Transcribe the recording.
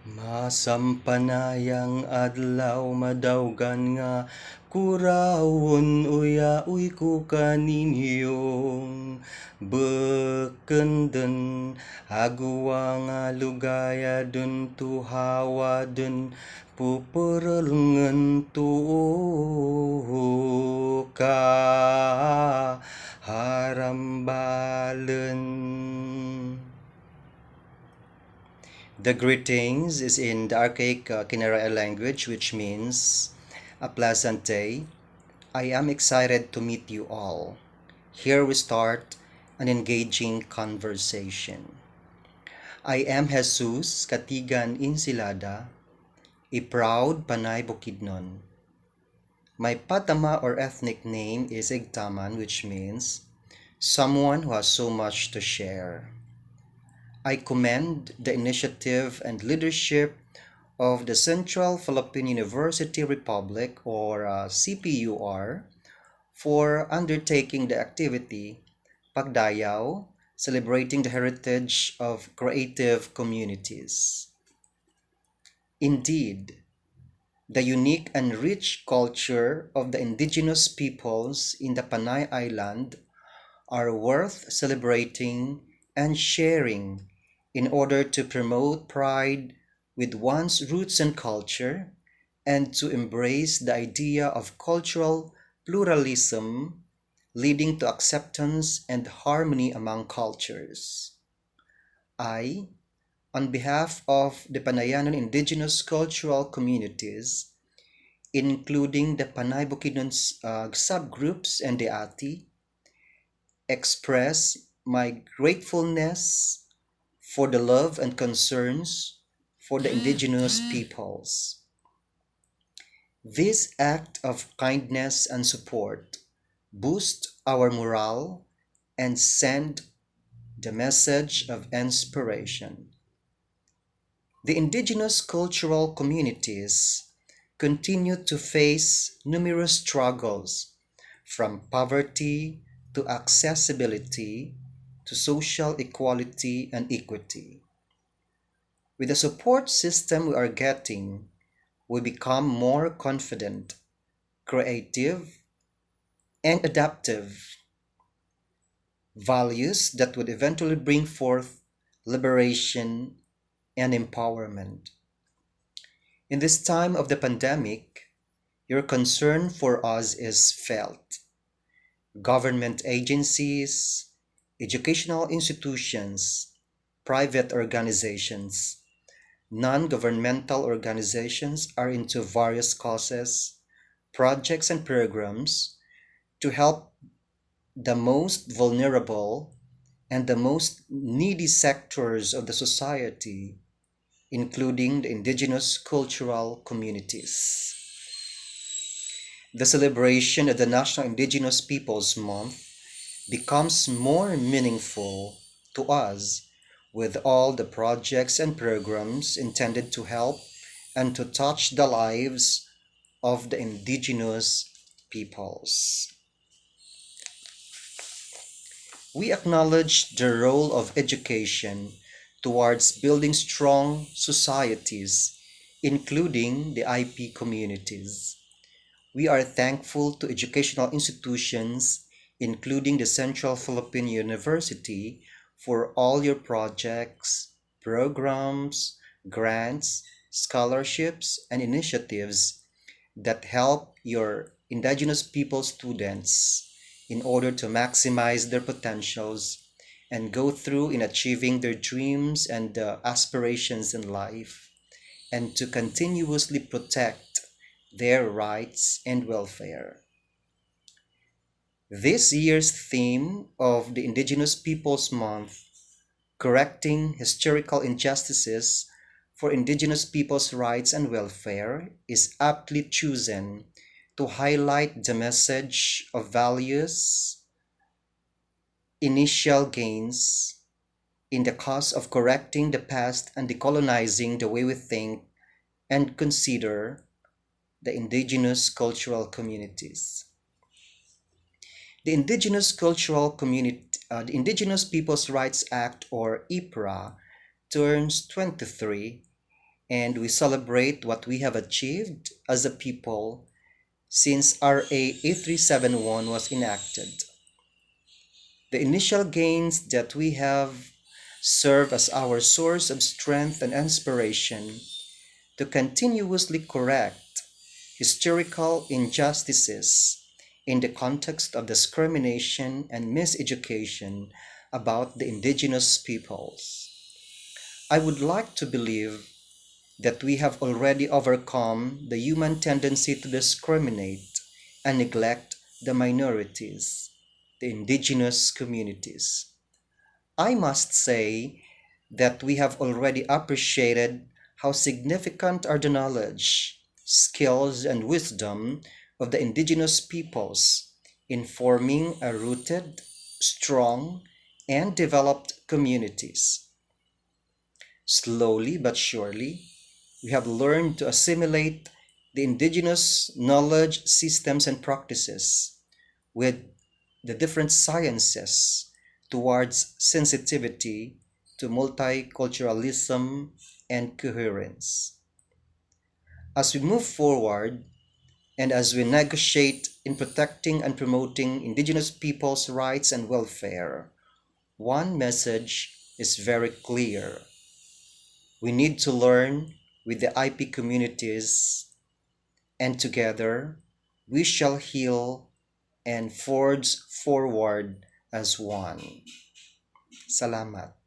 Masampanayang adlaw madawgan nga kurawon uya-uy ko kaninyong bekenden haguwa nga lugaya dun tuhawa dun puperelengen tu ka harambalen. The greetings is in the archaic Kinaraay language, which means a pleasant day. I am excited to meet you all. Here we start an engaging conversation. I am Jesus Katigan Insilada, a proud Panay Bukidnon. My Patama or ethnic name is Igtaman, which means someone who has so much to share. I commend the initiative and leadership of the Central Philippine University Republic, or CPUR, for undertaking the activity Pagdayaw, celebrating the heritage of creative communities. Indeed, the unique and rich culture of the indigenous peoples in the Panay Island are worth celebrating and sharing in order to promote pride with one's roots and culture and to embrace the idea of cultural pluralism leading to acceptance and harmony among cultures. I, on behalf of the Panayanan indigenous cultural communities, including the Panay Bukidnon subgroups and the Ati, express my gratefulness for the love and concerns for the indigenous peoples. This act of kindness and support boost our morale and send the message of inspiration. The indigenous cultural communities continue to face numerous struggles, from poverty to accessibility to social equality and equity. With the support system we are getting, we become more confident, creative, and adaptive, values that would eventually bring forth liberation and empowerment. In this time of the pandemic, your concern for us is felt. Government agencies, educational institutions, private organizations, non-governmental organizations are into various causes, projects, and programs to help the most vulnerable and the most needy sectors of the society, including the indigenous cultural communities. The celebration of the National Indigenous Peoples Month becomes more meaningful to us with all the projects and programs intended to help and to touch the lives of the indigenous peoples. We acknowledge the role of education towards building strong societies, including the IP communities. We are thankful to educational institutions, including the Central Philippine University, for all your projects, programs, grants, scholarships, and initiatives that help your indigenous people students in order to maximize their potentials and go through in achieving their dreams and aspirations in life, and to continuously protect their rights and welfare. This year's theme of the Indigenous Peoples Month, Correcting Historical Injustices for Indigenous Peoples' Rights and Welfare, is aptly chosen to highlight the message of values, initial gains in the cause of correcting the past and decolonizing the way we think and consider the indigenous cultural communities. The Indigenous Peoples' Rights Act, or IPRA, turns 23 and we celebrate what we have achieved as a people since RA 8371 was enacted. The initial gains that we have serve as our source of strength and inspiration to continuously correct historical injustices in the context of discrimination and miseducation about the indigenous peoples. I would like to believe that we have already overcome the human tendency to discriminate and neglect the minorities, the indigenous communities. I must say that we have already appreciated how significant are the knowledge, skills, and wisdom of the indigenous peoples in forming a rooted, strong, and developed communities. Slowly but surely, we have learned to assimilate the indigenous knowledge systems and practices with the different sciences towards sensitivity to multiculturalism and coherence. As we move forward and as we negotiate in protecting and promoting indigenous peoples' rights and welfare, one message is very clear. We need to learn with the IP communities, and together we shall heal and forge forward as one. Salamat.